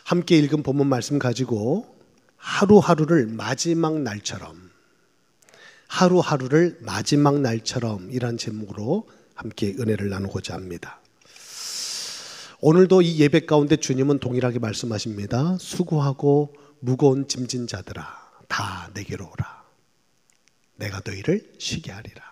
함께 읽은 본문 말씀 가지고 하루하루를 마지막 날처럼 이란 제목으로 함께 은혜를 나누고자 합니다. 오늘도 이 예배 가운데 주님은 동일하게 말씀하십니다. 수고하고 무거운 짐진 자들아 다 내게로 오라. 내가 너희를 쉬게 하리라.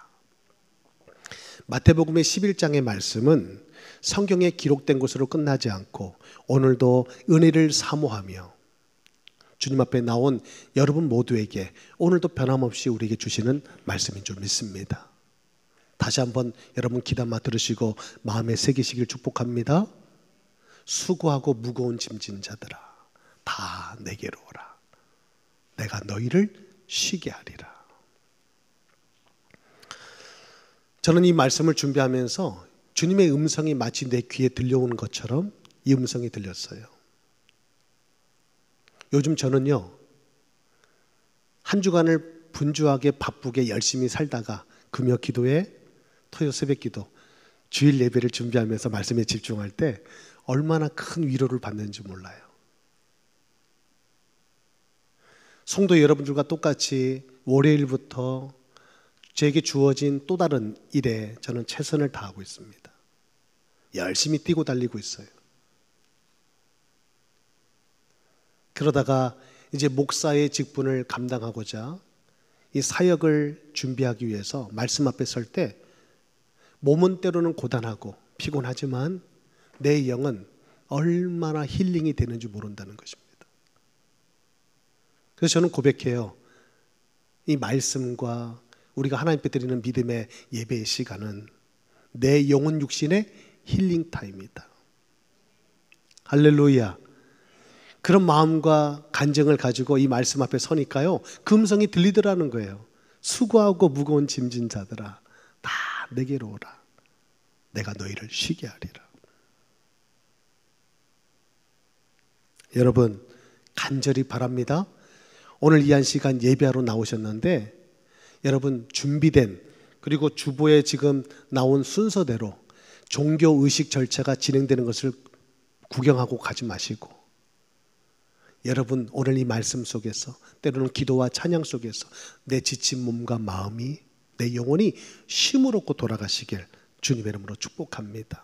마태복음의 11장의 말씀은 성경에 기록된 것으로 끝나지 않고 오늘도 은혜를 사모하며 주님 앞에 나온 여러분 모두에게 오늘도 변함없이 우리에게 주시는 말씀인 줄 믿습니다. 다시 한번 여러분 귀담아 들으시고 마음에 새기시길 축복합니다. 수고하고 무거운 짐진 자들아 다 내게로 오라. 내가 너희를 쉬게 하리라. 저는 이 말씀을 준비하면서 주님의 음성이 마치 내 귀에 들려오는 것처럼 이 음성이 들렸어요. 요즘 저는요, 한 주간을 분주하게 바쁘게 열심히 살다가 금요 기도회, 토요 새벽 기도, 주일 예배를 준비하면서 말씀에 집중할 때 얼마나 큰 위로를 받는지 몰라요. 성도 여러분들과 똑같이 월요일부터 제게 주어진 또 다른 일에 저는 최선을 다하고 있습니다. 열심히 뛰고 달리고 있어요. 그러다가 이제 목사의 직분을 감당하고자 이 사역을 준비하기 위해서 말씀 앞에 설 때 몸은 때로는 고단하고 피곤하지만 내 영은 얼마나 힐링이 되는지 모른다는 것입니다. 그래서 저는 고백해요. 이 말씀과 우리가 하나님께 드리는 믿음의 예배의 시간은 내 영혼 육신의 힐링 타임이다. 할렐루야. 그런 마음과 간증을 가지고 이 말씀 앞에 서니까요, 그 음성이 들리더라는 거예요. 수고하고 무거운 짐진 자들아 다 내게로 오라. 내가 너희를 쉬게 하리라. 여러분 간절히 바랍니다. 오늘 이 한 시간 예배하러 나오셨는데 여러분 준비된, 그리고 주보에 지금 나온 순서대로 종교의식 절차가 진행되는 것을 구경하고 가지 마시고 여러분 오늘 이 말씀 속에서 때로는 기도와 찬양 속에서 내 지친 몸과 마음이, 내 영혼이 쉼을 얻고 돌아가시길 주님의 이름으로 축복합니다.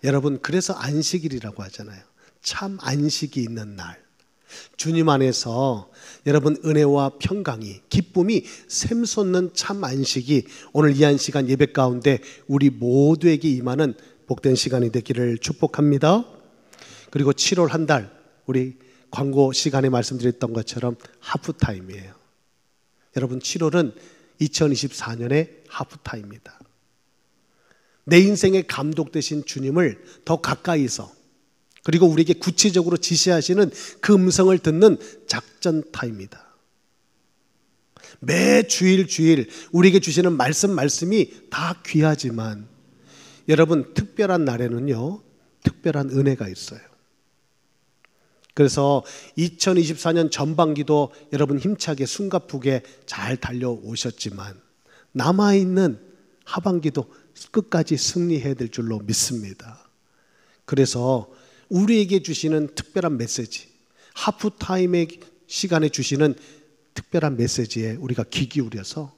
여러분 그래서 안식일이라고 하잖아요. 참 안식이 있는 날, 주님 안에서 여러분 은혜와 평강이, 기쁨이 샘솟는 참 안식이 오늘 이 한 시간 예배 가운데 우리 모두에게 임하는 복된 시간이 되기를 축복합니다. 그리고 7월 한 달 우리 광고 시간에 말씀드렸던 것처럼 하프타임이에요. 여러분 7월은 2024년의 하프타임입니다. 내 인생의 감독 되신 주님을 더 가까이서, 그리고 우리에게 구체적으로 지시하시는 그 음성을 듣는 작전 타임이다. 매 주일 우리에게 주시는 말씀이 다 귀하지만 여러분 특별한 날에는요, 특별한 은혜가 있어요. 그래서 2024년 전반기도 여러분 힘차게 숨가쁘게 잘 달려오셨지만 남아있는 하반기도 끝까지 승리해야 될 줄로 믿습니다. 그래서 우리에게 주시는 특별한 메시지, 하프타임의 시간에 주시는 특별한 메시지에 우리가 귀 기울여서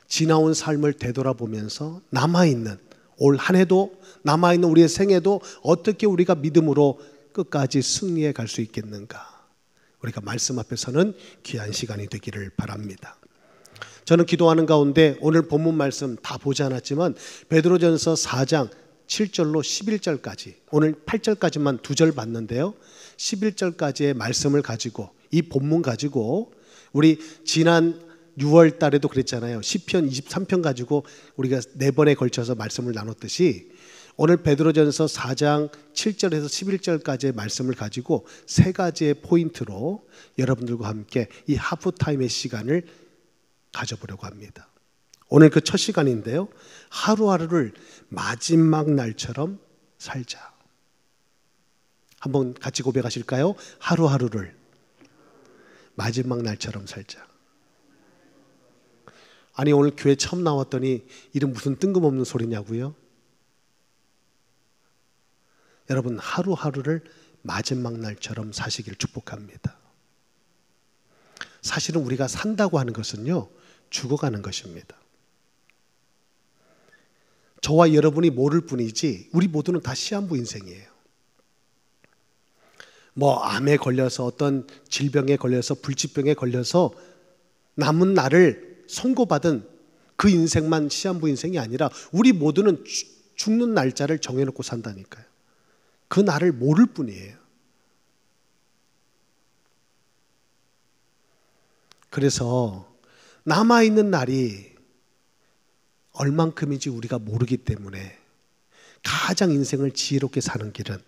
지나온 삶을 되돌아보면서 남아있는 올 한 해도, 남아있는 우리의 생애도 어떻게 우리가 믿음으로 끝까지 승리해 갈 수 있겠는가, 우리가 말씀 앞에서는 귀한 시간이 되기를 바랍니다. 저는 기도하는 가운데 오늘 본문 말씀 다 보지 않았지만 베드로전서 4장 7절로 11절까지, 오늘 8절까지만 2절 봤는데요, 11절까지의 말씀을 가지고, 이 본문 가지고 우리 지난 6월 달에도 그랬잖아요. 시편 23편 가지고 우리가 4번에 걸쳐서 말씀을 나눴듯이 오늘 베드로전서 4장 7절에서 11절까지의 말씀을 가지고 3가지의 포인트로 여러분들과 함께 이 하프타임의 시간을 가져보려고 합니다. 오늘 그 첫 시간인데요, 하루하루를 마지막 날처럼 살자. 한번 같이 고백하실까요? 하루하루를 마지막 날처럼 살자. 아니 오늘 교회 처음 나왔더니 이름 무슨 뜬금없는 소리냐고요? 여러분 하루하루를 마지막 날처럼 사시길 축복합니다. 사실은 우리가 산다고 하는 것은요, 죽어가는 것입니다. 저와 여러분이 모를 뿐이지 우리 모두는 다 시한부 인생이에요. 뭐 암에 걸려서 어떤 질병에 걸려서 불치병에 걸려서 남은 날을 선고받은 그 인생만 시한부 인생이 아니라 우리 모두는 죽는 날짜를 정해놓고 산다니까요. 그 날을 모를 뿐이에요. 그래서 남아있는 날이 얼만큼인지 우리가 모르기 때문에 가장 인생을 지혜롭게 사는 길은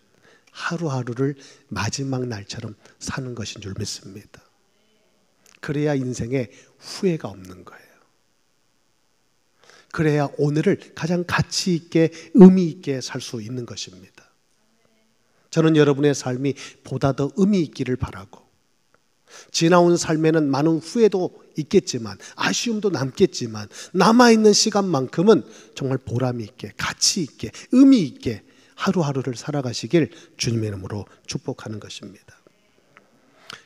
하루하루를 마지막 날처럼 사는 것인 줄 믿습니다. 그래야 인생에 후회가 없는 거예요. 그래야 오늘을 가장 가치 있게 의미 있게 살 수 있는 것입니다. 저는 여러분의 삶이 보다 더 의미 있기를 바라고, 지나온 삶에는 많은 후회도 있겠지만 아쉬움도 남겠지만 남아있는 시간만큼은 정말 보람 있게 가치 있게 의미 있게 하루하루를 살아가시길 주님의 이름으로 축복하는 것입니다.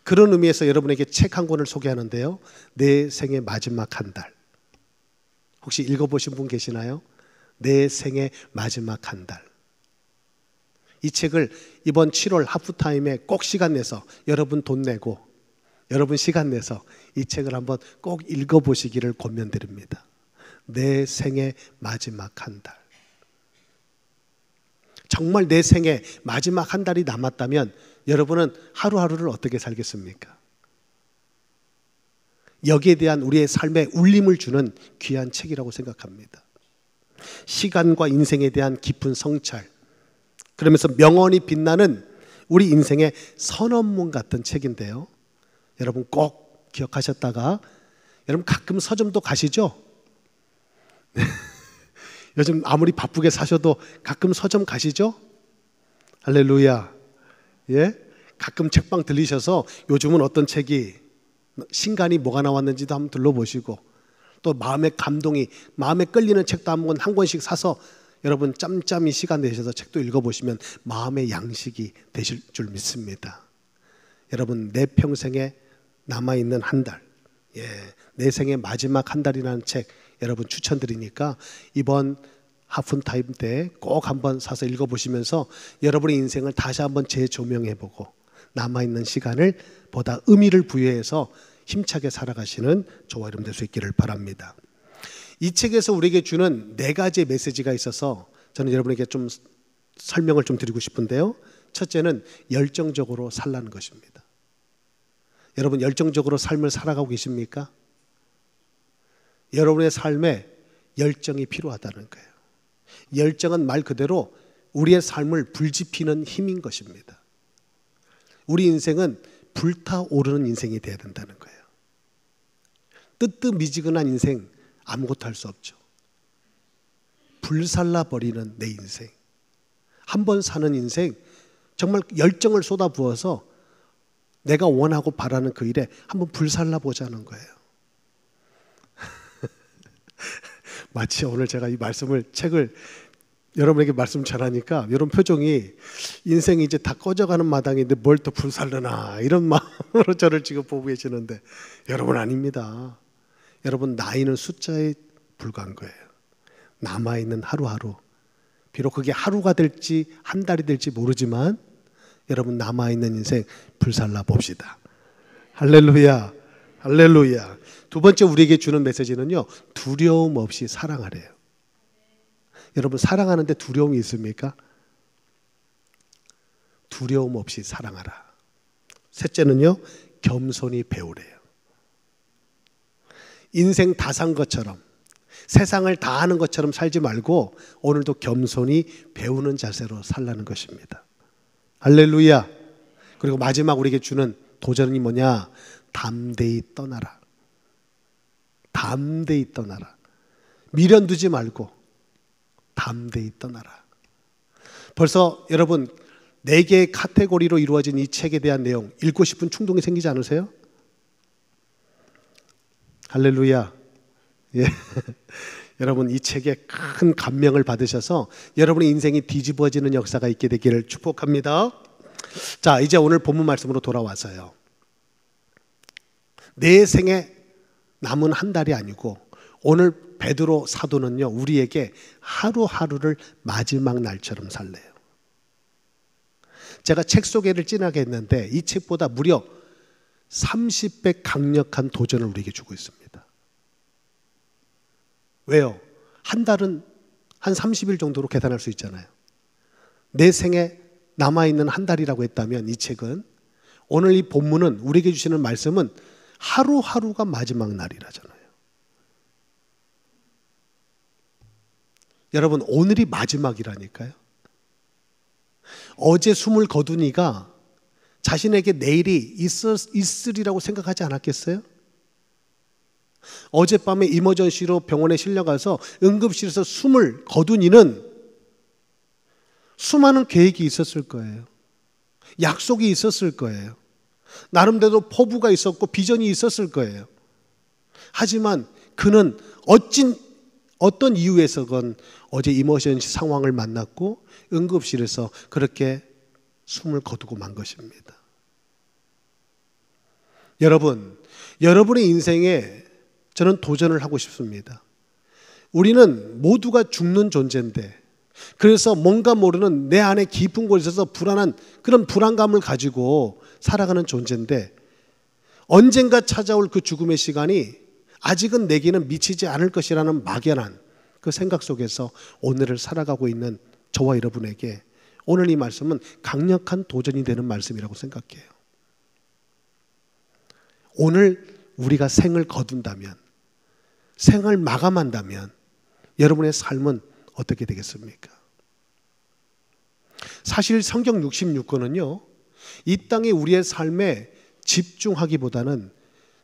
그런 의미에서 여러분에게 책 한 권을 소개하는데요, 내 생의 마지막 한 달. 혹시 읽어보신 분 계시나요? 내 생의 마지막 한 달. 이 책을 이번 7월 하프타임에 꼭 시간 내서, 여러분 돈 내고 여러분 시간 내서 이 책을 한번 꼭 읽어보시기를 권면드립니다. 내 생의 마지막 한 달. 정말 내 생의 마지막 한 달이 남았다면 여러분은 하루하루를 어떻게 살겠습니까? 여기에 대한 우리의 삶에 울림을 주는 귀한 책이라고 생각합니다. 시간과 인생에 대한 깊은 성찰, 그러면서 명언이 빛나는 우리 인생의 선언문 같은 책인데요, 여러분 꼭 기억하셨다가, 여러분 가끔 서점도 가시죠? 요즘 아무리 바쁘게 사셔도 가끔 서점 가시죠? 할렐루야. 예? 가끔 책방 들리셔서 요즘은 어떤 책이 신간이 뭐가 나왔는지도 한번 둘러보시고, 또 마음의 감동이, 마음에 끌리는 책도 한 권씩 사서 여러분 짬짬이 시간 내셔서 책도 읽어보시면 마음의 양식이 되실 줄 믿습니다. 여러분 내 평생에 남아있는 한 달, 내 생의 마지막 한 달이라는 책 여러분 추천드리니까 이번 하프타임 때 꼭 한번 사서 읽어보시면서 여러분의 인생을 다시 한번 재조명해보고 남아있는 시간을 보다 의미를 부여해서 힘차게 살아가시는 저와 여러분 될 수 있기를 바랍니다. 이 책에서 우리에게 주는 4가지의 메시지가 있어서 저는 여러분에게 좀 설명을 좀 드리고 싶은데요, 첫째는 열정적으로 살라는 것입니다. 여러분 열정적으로 삶을 살아가고 계십니까? 여러분의 삶에 열정이 필요하다는 거예요. 열정은 말 그대로 우리의 삶을 불지피는 힘인 것입니다. 우리 인생은 불타오르는 인생이 되어야 된다는 거예요. 뜨뜻미지근한 인생 아무것도 할 수 없죠. 불살라버리는 내 인생, 한 번 사는 인생, 정말 열정을 쏟아부어서 내가 원하고 바라는 그 일에 한번 불살라보자는 거예요. 마치 오늘 제가 이 책을 여러분에게 말씀 전하니까 여러분 표정이 인생이 이제 다 꺼져가는 마당인데 뭘 또 불살르나 이런 마음으로 저를 지금 보고 계시는데, 여러분 아닙니다. 여러분 나이는 숫자에 불과한 거예요. 남아있는 하루하루, 비록 그게 하루가 될지 한 달이 될지 모르지만 여러분 남아있는 인생 불살라 봅시다. 할렐루야, 할렐루야. 두 번째 우리에게 주는 메시지는요, 두려움 없이 사랑하래요. 여러분 사랑하는데 두려움이 있습니까? 두려움 없이 사랑하라. 셋째는요, 겸손히 배우래요. 인생 다 산 것처럼, 세상을 다 아는 것처럼 살지 말고 오늘도 겸손히 배우는 자세로 살라는 것입니다. 할렐루야. 그리고 마지막 우리에게 주는 도전이 뭐냐? 담대히 떠나라. 담대히 떠나라. 미련 두지 말고 담대히 떠나라. 벌써 여러분 4개의 카테고리로 이루어진 이 책에 대한 내용 읽고 싶은 충동이 생기지 않으세요? 할렐루야. 예. 여러분 이 책에 큰 감명을 받으셔서 여러분의 인생이 뒤집어지는 역사가 있게 되기를 축복합니다. 자, 이제 오늘 본문 말씀으로 돌아와서요. 내 생에 남은 한 달이 아니고 오늘 베드로 사도는요, 우리에게 하루하루를 마지막 날처럼 살래요. 제가 책 소개를 진하게 했는데 이 책보다 무려 30배 강력한 도전을 우리에게 주고 있습니다. 왜요? 한 달은 한 30일 정도로 계산할 수 있잖아요. 내 생에 남아있는 한 달이라고 했다면 이 책은, 오늘 이 본문은 우리에게 주시는 말씀은 하루하루가 마지막 날이라잖아요. 여러분, 오늘이 마지막이라니까요. 어제 숨을 거둔 이가 자신에게 내일이 있으리라고 생각하지 않았겠어요? 어젯밤에 이머전시로 병원에 실려가서 응급실에서 숨을 거둔 이는 수많은 계획이 있었을 거예요. 약속이 있었을 거예요. 나름대로 포부가 있었고 비전이 있었을 거예요. 하지만 그는 어떤 이유에서건 어제 이머전시 상황을 만났고 응급실에서 그렇게 숨을 거두고 만 것입니다. 여러분, 여러분의 인생에 저는 도전을 하고 싶습니다. 우리는 모두가 죽는 존재인데, 그래서 뭔가 모르는 내 안에 깊은 곳에서 불안한 그런 불안감을 가지고 살아가는 존재인데, 언젠가 찾아올 그 죽음의 시간이 아직은 내게는 미치지 않을 것이라는 막연한 그 생각 속에서 오늘을 살아가고 있는 저와 여러분에게 오늘 이 말씀은 강력한 도전이 되는 말씀이라고 생각해요. 오늘 우리가 생을 거둔다면, 생을 마감한다면 여러분의 삶은 어떻게 되겠습니까? 사실 성경 66권은요, 이 땅에 우리의 삶에 집중하기보다는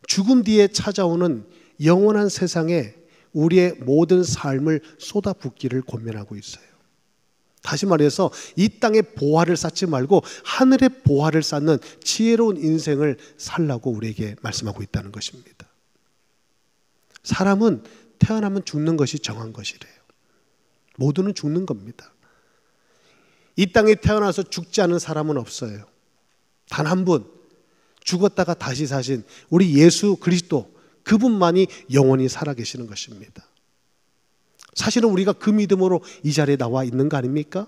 죽음 뒤에 찾아오는 영원한 세상에 우리의 모든 삶을 쏟아붓기를 권면하고 있어요. 다시 말해서 이 땅에 보화를 쌓지 말고 하늘의 보화를 쌓는 지혜로운 인생을 살라고 우리에게 말씀하고 있다는 것입니다. 사람은 태어나면 죽는 것이 정한 것이래요. 모두는 죽는 겁니다. 이 땅에 태어나서 죽지 않은 사람은 없어요. 단 한 분, 죽었다가 다시 사신 우리 예수 그리스도, 그분만이 영원히 살아계시는 것입니다. 사실은 우리가 그 믿음으로 이 자리에 나와 있는 거 아닙니까?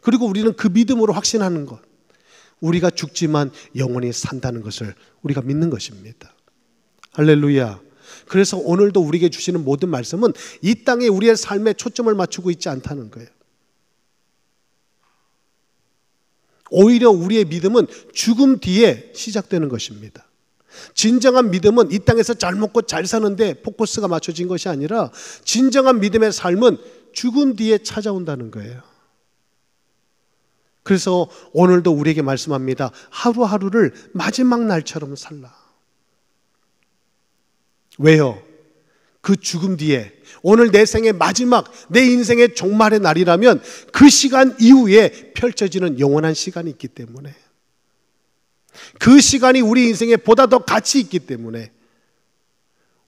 그리고 우리는 그 믿음으로 확신하는 것, 우리가 죽지만 영원히 산다는 것을 우리가 믿는 것입니다. 할렐루야. 그래서 오늘도 우리에게 주시는 모든 말씀은 이 땅에 우리의 삶에 초점을 맞추고 있지 않다는 거예요. 오히려 우리의 믿음은 죽음 뒤에 시작되는 것입니다. 진정한 믿음은 이 땅에서 잘 먹고 잘 사는데 포커스가 맞춰진 것이 아니라, 진정한 믿음의 삶은 죽음 뒤에 찾아온다는 거예요. 그래서 오늘도 우리에게 말씀합니다. 하루하루를 마지막 날처럼 살라. 왜요? 그 죽음 뒤에, 오늘 내 생의 마지막, 내 인생의 종말의 날이라면 그 시간 이후에 펼쳐지는 영원한 시간이 있기 때문에, 그 시간이 우리 인생에 보다 더 가치 있기 때문에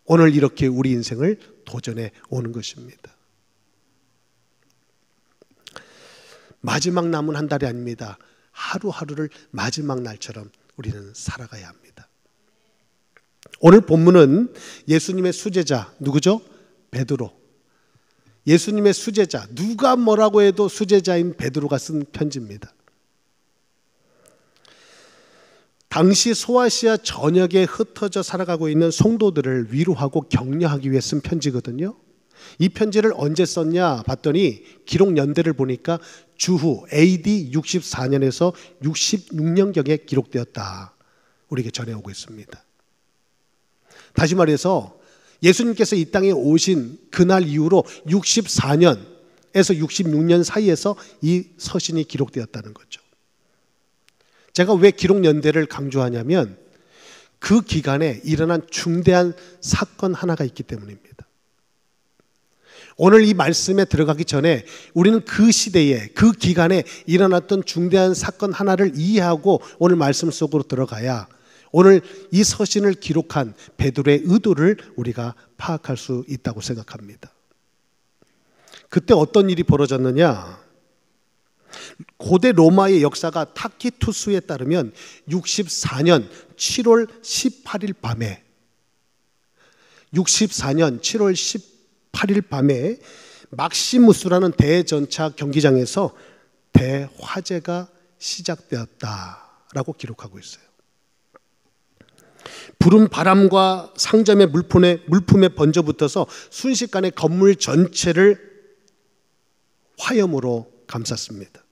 오늘 이렇게 우리 인생을 도전해 오는 것입니다. 마지막 남은 한 달이 아닙니다. 하루하루를 마지막 날처럼 우리는 살아가야 합니다. 오늘 본문은 예수님의 수제자, 누구죠? 베드로. 예수님의 수제자, 누가 뭐라고 해도 수제자인 베드로가 쓴 편지입니다. 당시 소아시아 전역에 흩어져 살아가고 있는 성도들을 위로하고 격려하기 위해 쓴 편지거든요. 이 편지를 언제 썼냐 봤더니 기록 연대를 보니까 주후 AD 64년에서 66년경에 기록되었다, 우리에게 전해오고 있습니다. 다시 말해서 예수님께서 이 땅에 오신 그날 이후로 64년에서 66년 사이에서 이 서신이 기록되었다는 거죠. 제가 왜 기록 연대를 강조하냐면 그 기간에 일어난 중대한 사건 하나가 있기 때문입니다. 오늘 이 말씀에 들어가기 전에 우리는 그 시대에, 그 기간에 일어났던 중대한 사건 하나를 이해하고 오늘 말씀 속으로 들어가야 오늘 이 서신을 기록한 베드로의 의도를 우리가 파악할 수 있다고 생각합니다. 그때 어떤 일이 벌어졌느냐? 고대 로마의 역사가 타키투스에 따르면 64년 7월 18일 밤에 막시무스라는 대전차 경기장에서 대화재가 시작되었다라고 기록하고 있어요. 불은 바람과 상점의 물품에 번져붙어서 순식간에 건물 전체를 화염으로 감쌌습니다.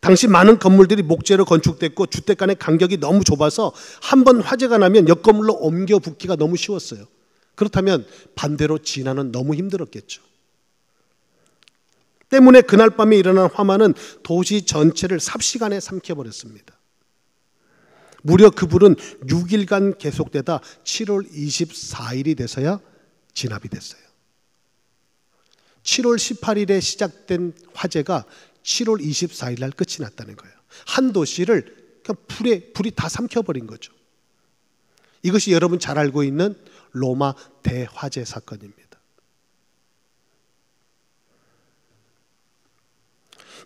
당시 많은 건물들이 목재로 건축됐고 주택 간의 간격이 너무 좁아서 한 번 화재가 나면 옆 건물로 옮겨 붙기가 너무 쉬웠어요. 그렇다면 반대로 진화는 너무 힘들었겠죠. 때문에 그날 밤에 일어난 화마는 도시 전체를 삽시간에 삼켜버렸습니다. 무려 그 불은 6일간 계속되다 7월 24일이 돼서야 진압이 됐어요. 7월 18일에 시작된 화재가 7월 24일 날 끝이 났다는 거예요. 한 도시를 그냥 불이 다 삼켜버린 거죠. 이것이 여러분 잘 알고 있는 로마 대화재 사건입니다.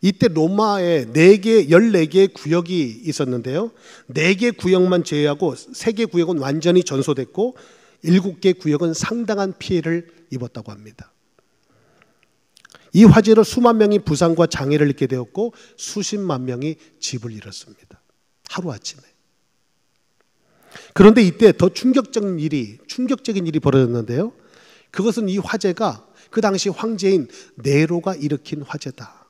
이때 로마에 14개의 구역이 있었는데요. 4개 구역만 제외하고 3개 구역은 완전히 전소됐고 7개 구역은 상당한 피해를 입었다고 합니다. 이 화재로 수만 명이 부상과 장애를 입게 되었고 수십만 명이 집을 잃었습니다. 하루아침에. 그런데 이때 더 충격적인 일이 벌어졌는데요. 그것은 이 화재가 그 당시 황제인 네로가 일으킨 화재다.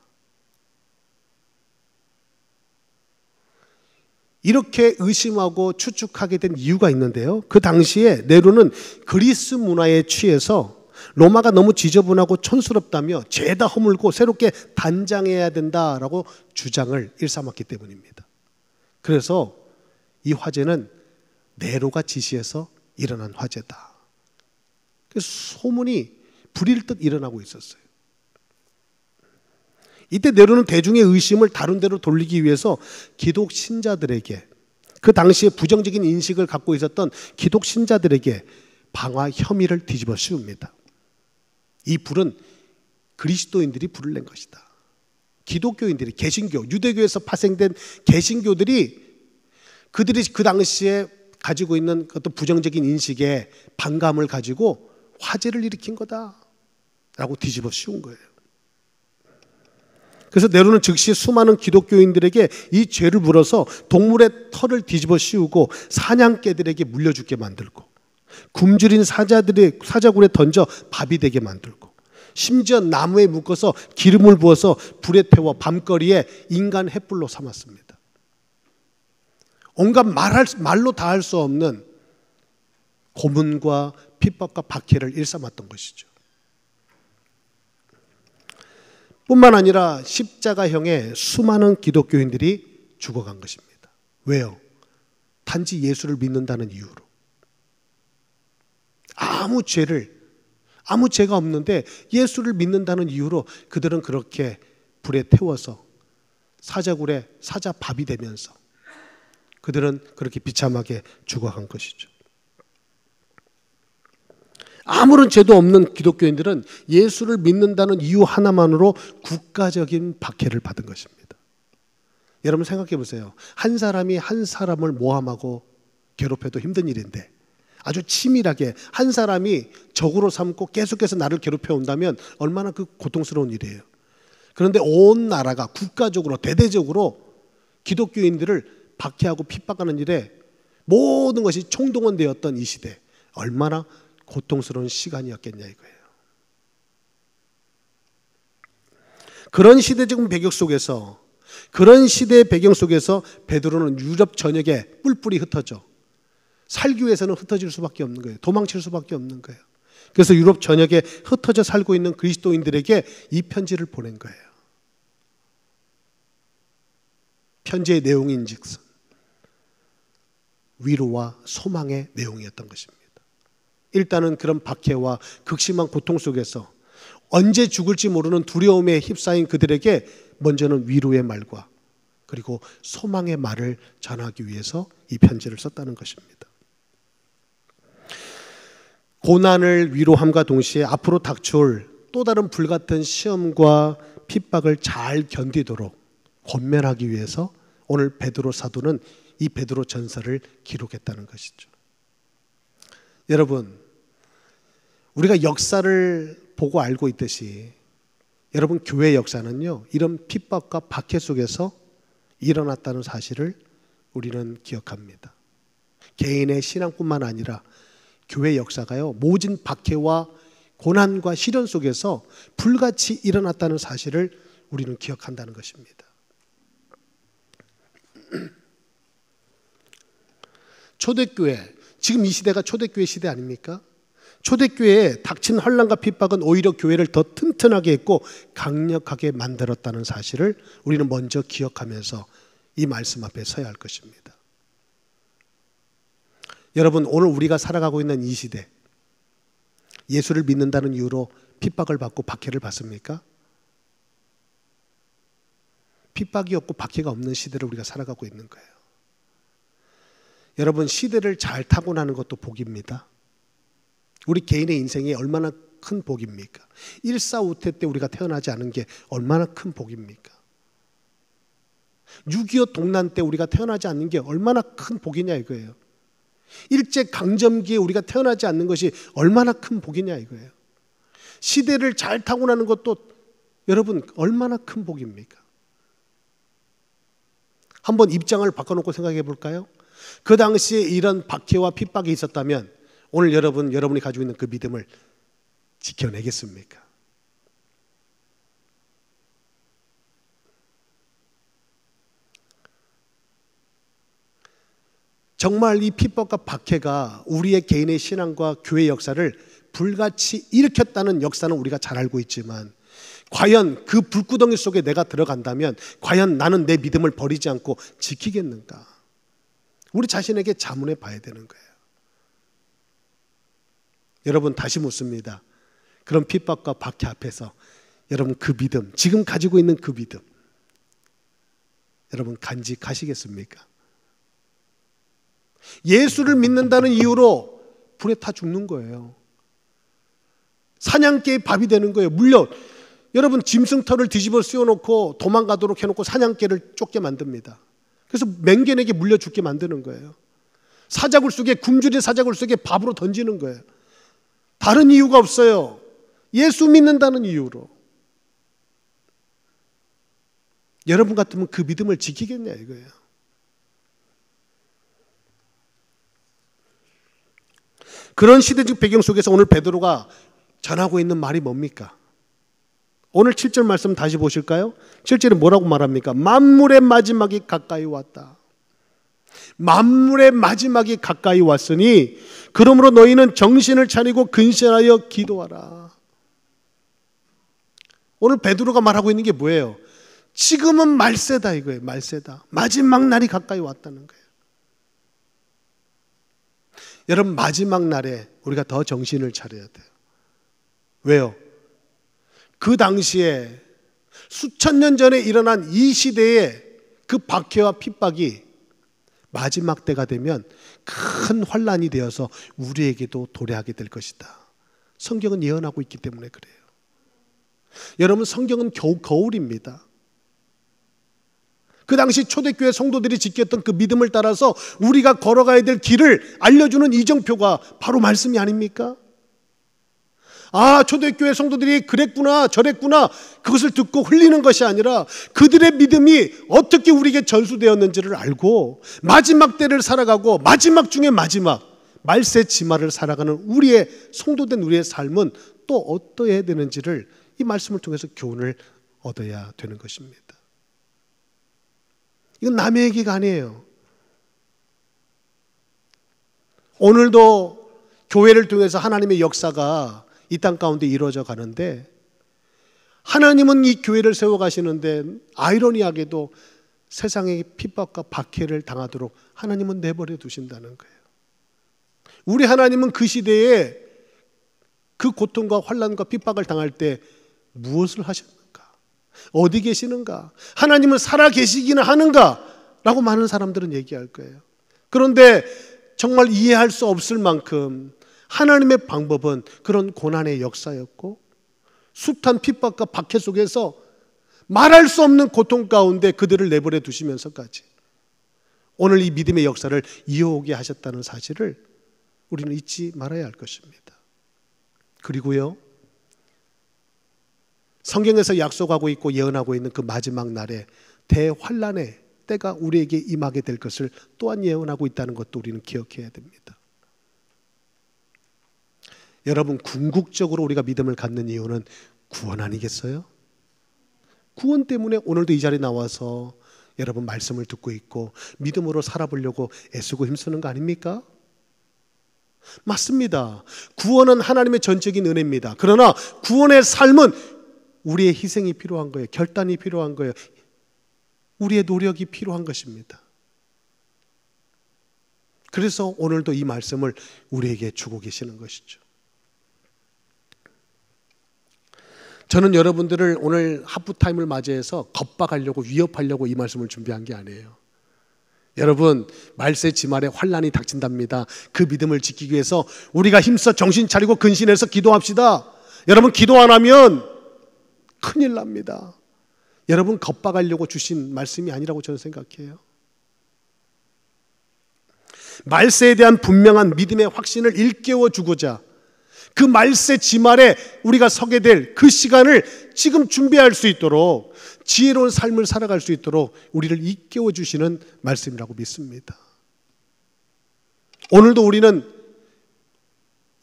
이렇게 의심하고 추측하게 된 이유가 있는데요. 그 당시에 네로는 그리스 문화에 취해서 로마가 너무 지저분하고 촌스럽다며 죄다 허물고 새롭게 단장해야 된다라고 주장을 일삼았기 때문입니다. 그래서 이 화재는 네로가 지시해서 일어난 화재다. 그래서 소문이 불일듯 일어나고 있었어요. 이때 네로는 대중의 의심을 다른 데로 돌리기 위해서 기독 신자들에게, 그 당시에 부정적인 인식을 갖고 있었던 기독 신자들에게 방화 혐의를 뒤집어 씌웁니다. 이 불은 그리스도인들이 불을 낸 것이다. 기독교인들이, 개신교, 유대교에서 파생된 개신교들이 그들이 그 당시에 가지고 있는 어떤 부정적인 인식에 반감을 가지고 화재를 일으킨 거다라고 뒤집어 씌운 거예요. 그래서 네로는 즉시 수많은 기독교인들에게 이 죄를 물어서 동물의 털을 뒤집어 씌우고 사냥개들에게 물려주게 만들고 굶주린 사자굴에 던져 밥이 되게 만들고 심지어 나무에 묶어서 기름을 부어서 불에 태워 밤거리에 인간 횃불로 삼았습니다. 온갖 말로 다 할 수 없는 고문과 핍박과 박해를 일삼았던 것이죠. 뿐만 아니라 십자가형에 수많은 기독교인들이 죽어간 것입니다. 왜요? 단지 예수를 믿는다는 이유로. 아무 죄가 없는데 예수를 믿는다는 이유로 그들은 그렇게 불에 태워서 사자굴에 사자밥이 되면서 그들은 그렇게 비참하게 죽어간 것이죠. 아무런 죄도 없는 기독교인들은 예수를 믿는다는 이유 하나만으로 국가적인 박해를 받은 것입니다. 여러분 생각해 보세요. 한 사람이 한 사람을 모함하고 괴롭혀도 힘든 일인데 아주 치밀하게 한 사람이 적으로 삼고 계속해서 나를 괴롭혀 온다면 얼마나 그 고통스러운 일이에요. 그런데 온 나라가 국가적으로 대대적으로 기독교인들을 박해하고 핍박하는 일에 모든 것이 총동원되었던 이 시대, 얼마나 고통스러운 시간이었겠냐 이거예요. 그런 시대적 배경 속에서, 그런 시대의 배경 속에서 베드로는 유럽 전역에 뿔뿔이 흩어져 살기 위해서는 흩어질 수밖에 없는 거예요. 도망칠 수밖에 없는 거예요. 그래서 유럽 전역에 흩어져 살고 있는 그리스도인들에게 이 편지를 보낸 거예요. 편지의 내용인즉슨 위로와 소망의 내용이었던 것입니다. 일단은 그런 박해와 극심한 고통 속에서 언제 죽을지 모르는 두려움에 휩싸인 그들에게 먼저는 위로의 말과 그리고 소망의 말을 전하기 위해서 이 편지를 썼다는 것입니다. 고난을 위로함과 동시에 앞으로 닥쳐올 또 다른 불같은 시험과 핍박을 잘 견디도록 권면하기 위해서 오늘 베드로 사도는 이 베드로 전서를 기록했다는 것이죠. 여러분, 우리가 역사를 보고 알고 있듯이 여러분, 교회 역사는요, 이런 핍박과 박해 속에서 일어났다는 사실을 우리는 기억합니다. 개인의 신앙뿐만 아니라 교회 역사가요, 모진 박해와 고난과 시련 속에서 불같이 일어났다는 사실을 우리는 기억한다는 것입니다. 초대교회, 지금 이 시대가 초대교회 시대 아닙니까? 초대교회에 닥친 혼란과 핍박은 오히려 교회를 더 튼튼하게 했고 강력하게 만들었다는 사실을 우리는 먼저 기억하면서 이 말씀 앞에 서야 할 것입니다. 여러분, 오늘 우리가 살아가고 있는 이 시대, 예수를 믿는다는 이유로 핍박을 받고 박해를 받습니까? 핍박이 없고 박해가 없는 시대를 우리가 살아가고 있는 거예요. 여러분, 시대를 잘 타고나는 것도 복입니다. 우리 개인의 인생이 얼마나 큰 복입니까? 일사후퇴 때 우리가 태어나지 않은 게 얼마나 큰 복입니까? 6.25 동란 때 우리가 태어나지 않는 게 얼마나 큰 복이냐 이거예요. 일제강점기에 우리가 태어나지 않는 것이 얼마나 큰 복이냐 이거예요. 시대를 잘 타고나는 것도 여러분 얼마나 큰 복입니까? 한번 입장을 바꿔놓고 생각해 볼까요? 그 당시에 이런 박해와 핍박이 있었다면 오늘 여러분이 가지고 있는 그 믿음을 지켜내겠습니까? 정말 이 핍박과 박해가 우리의 개인의 신앙과 교회 역사를 불같이 일으켰다는 역사는 우리가 잘 알고 있지만 과연 그 불구덩이 속에 내가 들어간다면 과연 나는 내 믿음을 버리지 않고 지키겠는가? 우리 자신에게 자문해 봐야 되는 거예요. 여러분, 다시 묻습니다. 그런 핍박과 박해 앞에서 여러분 그 믿음, 지금 가지고 있는 그 믿음 여러분 간직하시겠습니까? 예수를 믿는다는 이유로 불에 타 죽는 거예요. 사냥개의 밥이 되는 거예요. 물려 여러분 짐승털을 뒤집어 씌워놓고 도망가도록 해놓고 사냥개를 쫓게 만듭니다. 그래서 맹견에게 물려 죽게 만드는 거예요. 사자굴 속에, 굶주린 사자굴 속에 밥으로 던지는 거예요. 다른 이유가 없어요. 예수 믿는다는 이유로. 여러분 같으면 그 믿음을 지키겠냐 이거예요. 그런 시대적 배경 속에서 오늘 베드로가 전하고 있는 말이 뭡니까? 오늘 7절 말씀 다시 보실까요? 7절에 뭐라고 말합니까? 만물의 마지막이 가까이 왔다. 만물의 마지막이 가까이 왔으니 그러므로 너희는 정신을 차리고 근신하여 기도하라. 오늘 베드로가 말하고 있는 게 뭐예요? 지금은 말세다 이거예요. 말세다. 마지막 날이 가까이 왔다는 거예요. 여러분, 마지막 날에 우리가 더 정신을 차려야 돼요. 왜요? 그 당시에 수천 년 전에 일어난 이 시대의 그 박해와 핍박이 마지막 때가 되면 큰 환란이 되어서 우리에게도 도래하게 될 것이다. 성경은 예언하고 있기 때문에 그래요. 여러분, 성경은 거울입니다. 그 당시 초대교회 성도들이 지켰던 그 믿음을 따라서 우리가 걸어가야 될 길을 알려주는 이정표가 바로 말씀이 아닙니까? 아, 초대교회 성도들이 그랬구나 저랬구나 그것을 듣고 흘리는 것이 아니라 그들의 믿음이 어떻게 우리에게 전수되었는지를 알고 마지막 때를 살아가고 마지막 중에 마지막 말세 지마를 살아가는 우리의 성도된 우리의 삶은 또 어떠해야 되는지를 이 말씀을 통해서 교훈을 얻어야 되는 것입니다. 이건 남의 얘기가 아니에요. 오늘도 교회를 통해서 하나님의 역사가 이 땅 가운데 이루어져 가는데 하나님은 이 교회를 세워가시는데 아이러니하게도 세상의 핍박과 박해를 당하도록 하나님은 내버려 두신다는 거예요. 우리 하나님은 그 시대에 그 고통과 환난과 핍박을 당할 때 무엇을 하셨는가? 어디 계시는가? 하나님은 살아 계시기는 하는가? 라고 많은 사람들은 얘기할 거예요. 그런데 정말 이해할 수 없을 만큼 하나님의 방법은 그런 고난의 역사였고 숱한 핍박과 박해 속에서 말할 수 없는 고통 가운데 그들을 내버려 두시면서까지 오늘 이 믿음의 역사를 이어오게 하셨다는 사실을 우리는 잊지 말아야 할 것입니다. 그리고요, 성경에서 약속하고 있고 예언하고 있는 그 마지막 날에 대환란의 때가 우리에게 임하게 될 것을 또한 예언하고 있다는 것도 우리는 기억해야 됩니다. 여러분, 궁극적으로 우리가 믿음을 갖는 이유는 구원 아니겠어요? 구원 때문에 오늘도 이 자리에 나와서 여러분 말씀을 듣고 있고 믿음으로 살아보려고 애쓰고 힘쓰는 거 아닙니까? 맞습니다. 구원은 하나님의 전적인 은혜입니다. 그러나 구원의 삶은 우리의 희생이 필요한 거예요. 결단이 필요한 거예요. 우리의 노력이 필요한 것입니다. 그래서 오늘도 이 말씀을 우리에게 주고 계시는 것이죠. 저는 여러분들을 오늘 하프타임을 맞이해서 겁박하려고 위협하려고 이 말씀을 준비한 게 아니에요. 여러분, 말세 지말에 환란이 닥친답니다. 그 믿음을 지키기 위해서 우리가 힘써 정신 차리고 근신해서 기도합시다. 여러분, 기도 안 하면 큰일 납니다. 여러분, 겁박하려고 주신 말씀이 아니라고 저는 생각해요. 말세에 대한 분명한 믿음의 확신을 일깨워 주고자 그 말세 지말에 우리가 서게 될 그 시간을 지금 준비할 수 있도록 지혜로운 삶을 살아갈 수 있도록 우리를 일깨워 주시는 말씀이라고 믿습니다. 오늘도 우리는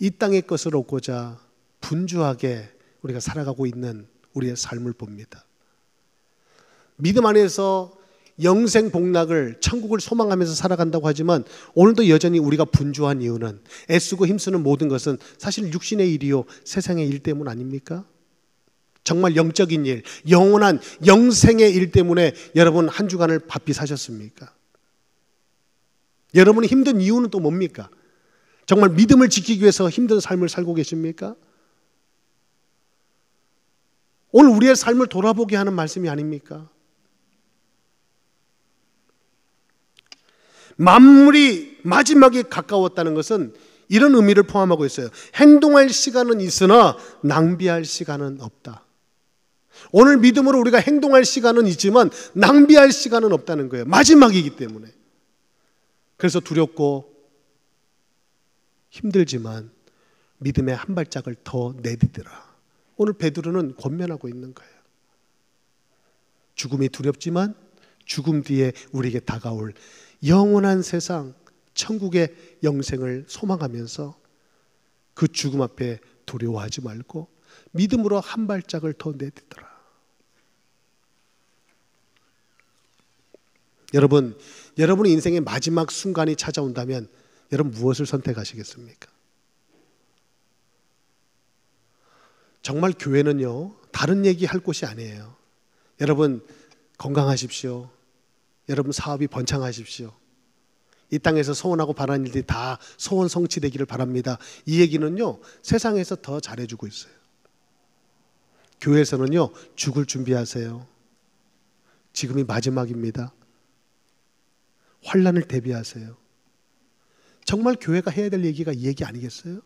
이 땅의 것을 얻고자 분주하게 우리가 살아가고 있는 우리의 삶을 봅니다. 믿음 안에서 영생 복락을, 천국을 소망하면서 살아간다고 하지만 오늘도 여전히 우리가 분주한 이유는, 애쓰고 힘쓰는 모든 것은 사실 육신의 일이요 세상의 일 때문 아닙니까? 정말 영적인 일, 영원한 영생의 일 때문에 여러분 한 주간을 바삐 사셨습니까? 여러분이 힘든 이유는 또 뭡니까? 정말 믿음을 지키기 위해서 힘든 삶을 살고 계십니까? 오늘 우리의 삶을 돌아보게 하는 말씀이 아닙니까? 만물이 마지막에 가까웠다는 것은 이런 의미를 포함하고 있어요. 행동할 시간은 있으나 낭비할 시간은 없다. 오늘 믿음으로 우리가 행동할 시간은 있지만 낭비할 시간은 없다는 거예요. 마지막이기 때문에. 그래서 두렵고 힘들지만 믿음의 한 발짝을 더 내디디라. 오늘 베드로는 권면하고 있는 거예요. 죽음이 두렵지만 죽음 뒤에 우리에게 다가올 영원한 세상, 천국의 영생을 소망하면서 그 죽음 앞에 두려워하지 말고 믿음으로 한 발짝을 더 내딛더라. 여러분, 여러분의 인생의 마지막 순간이 찾아온다면 여러분 무엇을 선택하시겠습니까? 정말 교회는요, 다른 얘기 할 곳이 아니에요. 여러분 건강하십시오. 여러분 사업이 번창하십시오. 이 땅에서 소원하고 바라는 일들이 다 소원 성취되기를 바랍니다. 이 얘기는요, 세상에서 더 잘해주고 있어요. 교회에서는요, 죽을 준비하세요. 지금이 마지막입니다. 환란을 대비하세요. 정말 교회가 해야 될 얘기가 이 얘기 아니겠어요?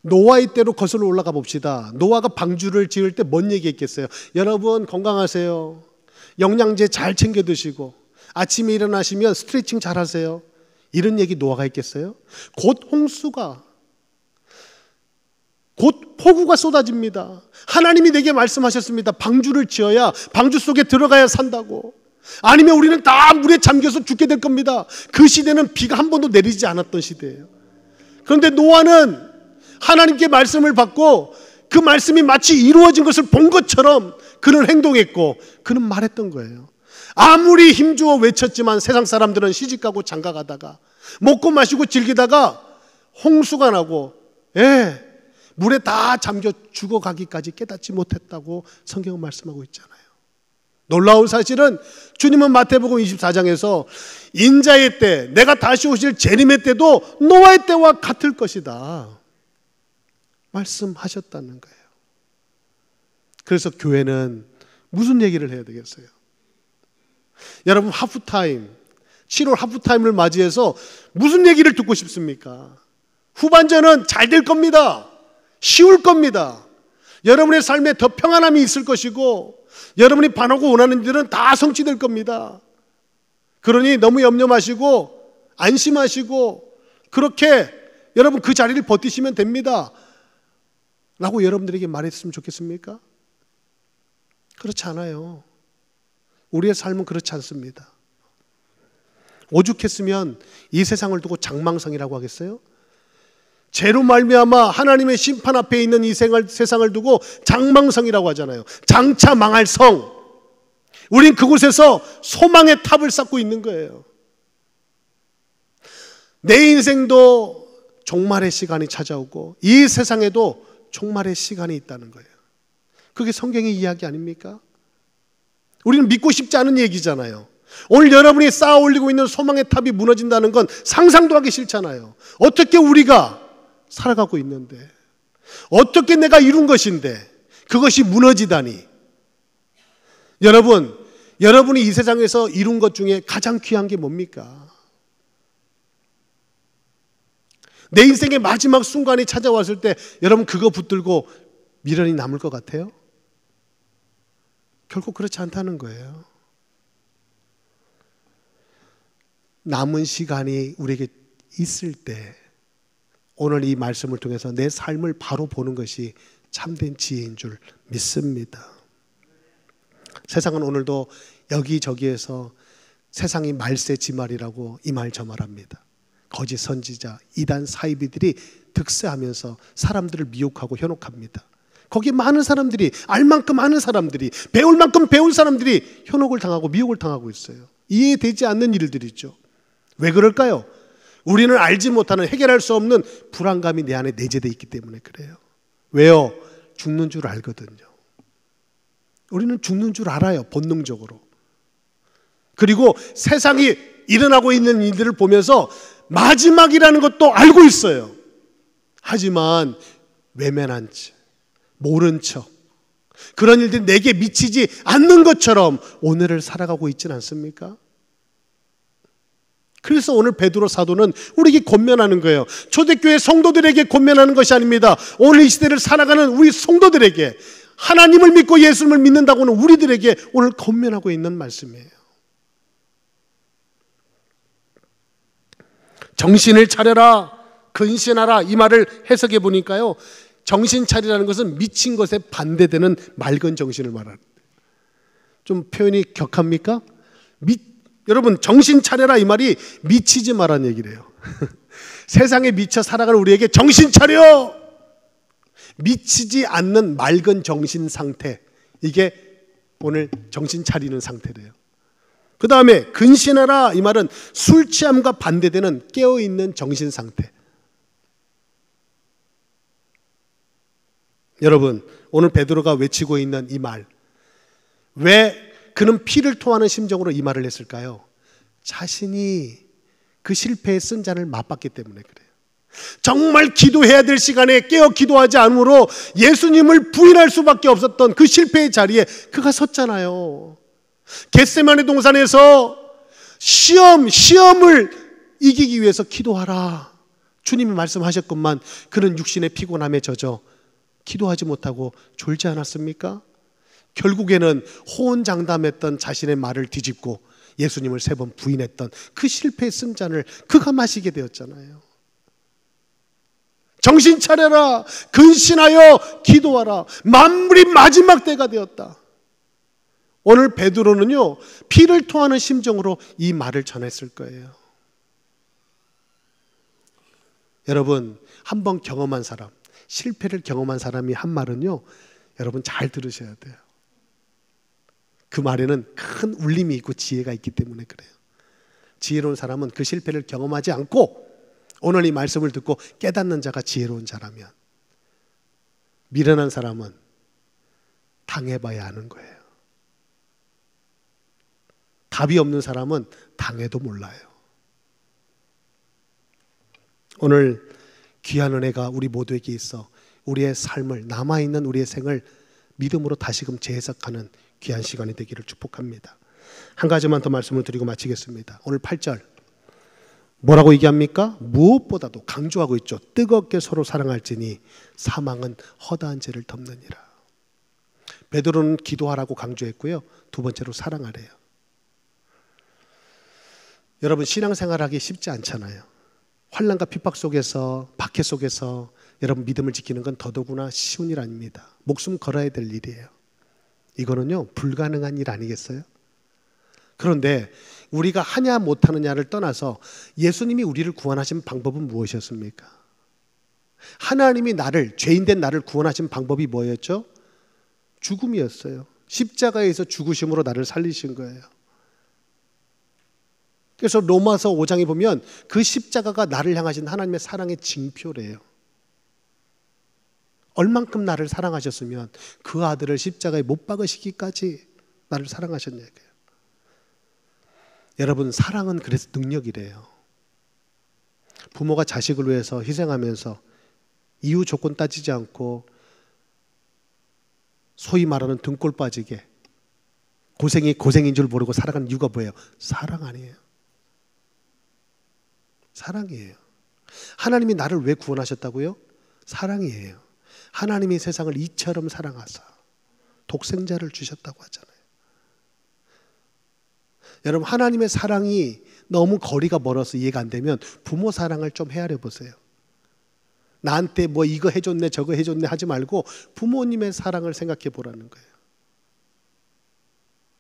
노아의 때로 거슬러 올라가 봅시다. 노아가 방주를 지을 때 뭔 얘기했겠어요? 여러분 건강하세요. 영양제 잘 챙겨 드시고 아침에 일어나시면 스트레칭 잘 하세요. 이런 얘기 노아가 했겠어요? 곧 홍수가, 곧 폭우가 쏟아집니다. 하나님이 내게 말씀하셨습니다. 방주를 지어야, 방주 속에 들어가야 산다고. 아니면 우리는 다 물에 잠겨서 죽게 될 겁니다. 그 시대는 비가 한 번도 내리지 않았던 시대예요. 그런데 노아는 하나님께 말씀을 받고 그 말씀이 마치 이루어진 것을 본 것처럼 그는 행동했고 그는 말했던 거예요. 아무리 힘주어 외쳤지만 세상 사람들은 시집가고 장가가다가 먹고 마시고 즐기다가 홍수가 나고 물에 다 잠겨 죽어가기까지 깨닫지 못했다고 성경은 말씀하고 있잖아요. 놀라운 사실은 주님은 마태복음 24장에서 인자의 때, 내가 다시 오실 재림의 때도 노아의 때와 같을 것이다 말씀하셨다는 거예요. 그래서 교회는 무슨 얘기를 해야 되겠어요? 여러분 하프타임, 7월 하프타임을 맞이해서 무슨 얘기를 듣고 싶습니까? 후반전은 잘 될 겁니다. 쉬울 겁니다. 여러분의 삶에 더 평안함이 있을 것이고 여러분이 바라고 원하는 일은 다 성취될 겁니다. 그러니 너무 염려 마시고 안심하시고 그렇게 여러분 그 자리를 버티시면 됩니다 라고 여러분들에게 말했으면 좋겠습니까? 그렇지 않아요. 우리의 삶은 그렇지 않습니다. 오죽했으면 이 세상을 두고 장망성이라고 하겠어요? 죄로 말미암아 하나님의 심판 앞에 있는 이 세상을 두고 장망성이라고 하잖아요. 장차 망할 성. 우린 그곳에서 소망의 탑을 쌓고 있는 거예요. 내 인생도 종말의 시간이 찾아오고 이 세상에도 종말의 시간이 있다는 거예요. 그게 성경의 이야기 아닙니까? 우리는 믿고 싶지 않은 얘기잖아요. 오늘 여러분이 쌓아 올리고 있는 소망의 탑이 무너진다는 건 상상도 하기 싫잖아요. 어떻게 우리가 살아가고 있는데, 어떻게 내가 이룬 것인데 그것이 무너지다니. 여러분이 이 세상에서 이룬 것 중에 가장 귀한 게 뭡니까? 내 인생의 마지막 순간이 찾아왔을 때 여러분 그거 붙들고 미련이 남을 것 같아요? 결코 그렇지 않다는 거예요. 남은 시간이 우리에게 있을 때 오늘 이 말씀을 통해서 내 삶을 바로 보는 것이 참된 지혜인 줄 믿습니다. 세상은 오늘도 여기저기에서 세상이 말세지말이라고 이 말 저 말합니다. 거짓 선지자, 이단 사이비들이 득세하면서 사람들을 미혹하고 현혹합니다. 거기에 많은 사람들이, 알 만큼 아는 사람들이, 배울 만큼 배운 사람들이 현혹을 당하고 미혹을 당하고 있어요. 이해되지 않는 일들이죠. 왜 그럴까요? 우리는 알지 못하는, 해결할 수 없는 불안감이 내 안에 내재되어 있기 때문에 그래요. 왜요? 죽는 줄 알거든요. 우리는 죽는 줄 알아요, 본능적으로. 그리고 세상이 일어나고 있는 일들을 보면서 마지막이라는 것도 알고 있어요. 하지만 외면한 척, 모른 척, 그런 일들이 내게 미치지 않는 것처럼 오늘을 살아가고 있지는 않습니까? 그래서 오늘 베드로 사도는 우리에게 권면하는 거예요. 초대교회 성도들에게 권면하는 것이 아닙니다. 오늘 이 시대를 살아가는 우리 성도들에게, 하나님을 믿고 예수님을 믿는다고는 우리들에게 오늘 권면하고 있는 말씀이에요. 정신을 차려라, 근신하라, 이 말을 해석해 보니까요, 정신 차리라는 것은 미친 것에 반대되는 맑은 정신을 말하는, 좀 표현이 격합니까? 여러분, 정신 차려라 이 말이 미치지 말라는 얘기래요. 세상에 미쳐 살아가는 우리에게 정신 차려! 미치지 않는 맑은 정신 상태, 이게 오늘 정신 차리는 상태래요. 그 다음에 근신하라 이 말은 술 취함과 반대되는 깨어있는 정신 상태. 여러분, 오늘 베드로가 외치고 있는 이 말, 왜 그는 피를 토하는 심정으로 이 말을 했을까요? 자신이 그 실패의 쓴 잔을 맛봤기 때문에 그래요. 정말 기도해야 될 시간에 깨어 기도하지 않으므로 예수님을 부인할 수밖에 없었던 그 실패의 자리에 그가 섰잖아요. 겟세마네 동산에서 시험을 이기기 위해서 기도하라, 주님이 말씀하셨건만 그는 육신의 피곤함에 젖어 기도하지 못하고 졸지 않았습니까? 결국에는 호언장담했던 자신의 말을 뒤집고 예수님을 3번 부인했던 그 실패의 쓴 잔을 그가 마시게 되었잖아요. 정신 차려라, 근신하여 기도하라. 만물이 마지막 때가 되었다. 오늘 베드로는요, 피를 토하는 심정으로 이 말을 전했을 거예요. 여러분, 한번 경험한 사람, 실패를 경험한 사람이 한 말은요, 여러분 잘 들으셔야 돼요. 그 말에는 큰 울림이 있고 지혜가 있기 때문에 그래요. 지혜로운 사람은 그 실패를 경험하지 않고 오늘 이 말씀을 듣고 깨닫는 자가 지혜로운 자라면, 미련한 사람은 당해봐야 하는 거예요. 답이 없는 사람은 당해도 몰라요. 오늘 귀한 은혜가 우리 모두에게 있어 우리의 삶을, 남아있는 우리의 생을 믿음으로 다시금 재해석하는 귀한 시간이 되기를 축복합니다. 한 가지만 더 말씀을 드리고 마치겠습니다. 오늘 8절 뭐라고 얘기합니까? 무엇보다도 강조하고 있죠. 뜨겁게 서로 사랑할지니 사망은 허다한 죄를 덮느니라. 베드로는 기도하라고 강조했고요. 두 번째로 사랑하래요. 여러분, 신앙생활하기 쉽지 않잖아요. 환난과 핍박 속에서, 박해 속에서 여러분 믿음을 지키는 건 더더구나 쉬운 일 아닙니다. 목숨 걸어야 될 일이에요. 이거는요, 불가능한 일 아니겠어요? 그런데 우리가 하냐 못하느냐를 떠나서 예수님이 우리를 구원하신 방법은 무엇이었습니까? 하나님이 나를, 죄인된 나를 구원하신 방법이 뭐였죠? 죽음이었어요. 십자가에서 죽으심으로 나를 살리신 거예요. 그래서 로마서 5장에 보면 그 십자가가 나를 향하신 하나님의 사랑의 징표래요. 얼만큼 나를 사랑하셨으면 그 아들을 십자가에 못 박으시기까지 나를 사랑하셨냐고요. 여러분, 사랑은 그래서 능력이래요. 부모가 자식을 위해서 희생하면서 이유 조건 따지지 않고 소위 말하는 등골 빠지게 고생이 고생인 줄 모르고 살아가는 이유가 뭐예요? 사랑 아니에요. 사랑이에요. 하나님이 나를 왜 구원하셨다고요? 사랑이에요. 하나님이 세상을 이처럼 사랑하사 독생자를 주셨다고 하잖아요. 여러분, 하나님의 사랑이 너무 거리가 멀어서 이해가 안 되면 부모 사랑을 좀 헤아려 보세요. 나한테 뭐 이거 해줬네 저거 해줬네 하지 말고 부모님의 사랑을 생각해 보라는 거예요.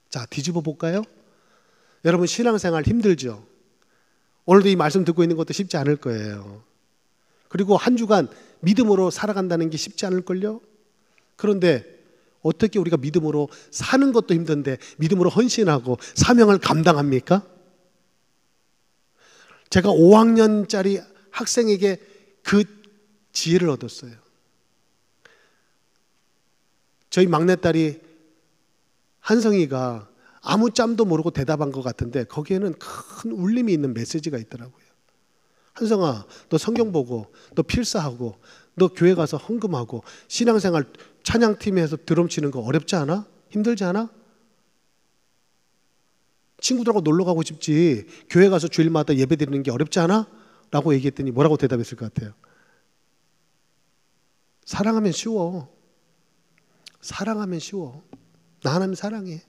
자, 뒤집어 볼까요? 여러분, 신앙생활 힘들죠? 오늘도 이 말씀 듣고 있는 것도 쉽지 않을 거예요. 그리고 한 주간 믿음으로 살아간다는 게 쉽지 않을걸요? 그런데 어떻게 우리가 믿음으로 사는 것도 힘든데 믿음으로 헌신하고 사명을 감당합니까? 제가 5학년짜리 학생에게 그 지혜를 얻었어요. 저희 막내딸이 한성이가 아무 짬도 모르고 대답한 것 같은데 거기에는 큰 울림이 있는 메시지가 있더라고요. 한성아, 너 성경 보고, 너 필사하고, 너 교회 가서 헌금하고, 신앙생활 찬양팀에서 드럼 치는 거 어렵지 않아? 힘들지 않아? 친구들하고 놀러 가고 싶지 교회 가서 주일마다 예배 드리는 게 어렵지 않아? 라고 얘기했더니 뭐라고 대답했을 것 같아요? 사랑하면 쉬워. 사랑하면 쉬워. 나 하나님 사랑해.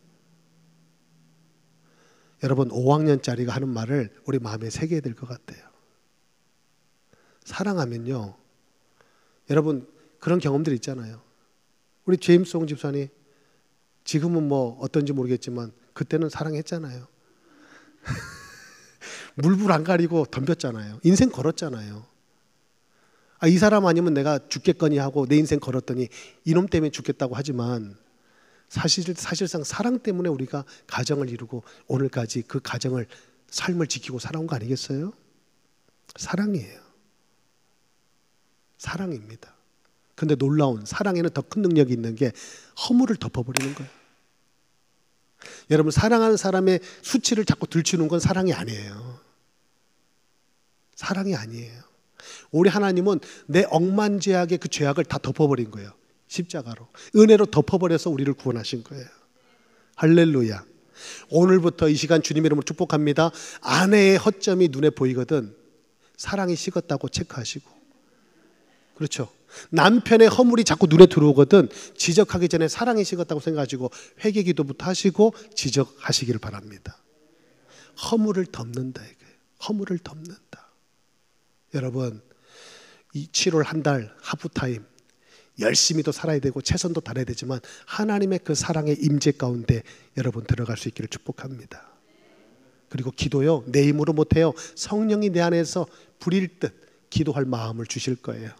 여러분, 5학년짜리가 하는 말을 우리 마음에 새겨야 될 것 같아요. 사랑하면요, 여러분 그런 경험들 있잖아요. 우리 제임송 집사님 지금은 뭐 어떤지 모르겠지만 그때는 사랑했잖아요. 물불 안 가리고 덤볐잖아요. 인생 걸었잖아요. 아, 이 사람 아니면 내가 죽겠거니 하고 내 인생 걸었더니 이놈 때문에 죽겠다고 하지만 사실상 사랑 때문에 우리가 가정을 이루고 오늘까지 그 가정을 삶을 지키고 살아온 거 아니겠어요? 사랑이에요. 사랑입니다. 근데 놀라운 사랑에는 더 큰 능력이 있는 게 허물을 덮어버리는 거예요. 여러분, 사랑하는 사람의 수치를 자꾸 들추는 건 사랑이 아니에요. 사랑이 아니에요. 우리 하나님은 내 억만죄악의 그 죄악을 다 덮어버린 거예요. 십자가로. 은혜로 덮어버려서 우리를 구원하신 거예요. 할렐루야. 오늘부터 이 시간 주님의 이름으로 축복합니다. 아내의 허점이 눈에 보이거든 사랑이 식었다고 체크하시고, 그렇죠, 남편의 허물이 자꾸 눈에 들어오거든 지적하기 전에 사랑이 식었다고 생각하시고 회개기도부터 하시고 지적하시기를 바랍니다. 허물을 덮는다 이거예요. 허물을 덮는다. 여러분, 이 7월 한 달 하프타임 열심히도 살아야 되고 최선도 다해야 되지만 하나님의 그 사랑의 임재 가운데 여러분 들어갈 수 있기를 축복합니다. 그리고 기도요, 내 힘으로 못해요. 성령이 내 안에서 불일 듯 기도할 마음을 주실 거예요.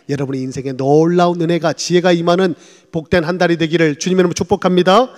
여러분의 인생에 놀라운 은혜가 지혜가 임하는 복된 한 달이 되기를 주님의 이름으로 축복합니다.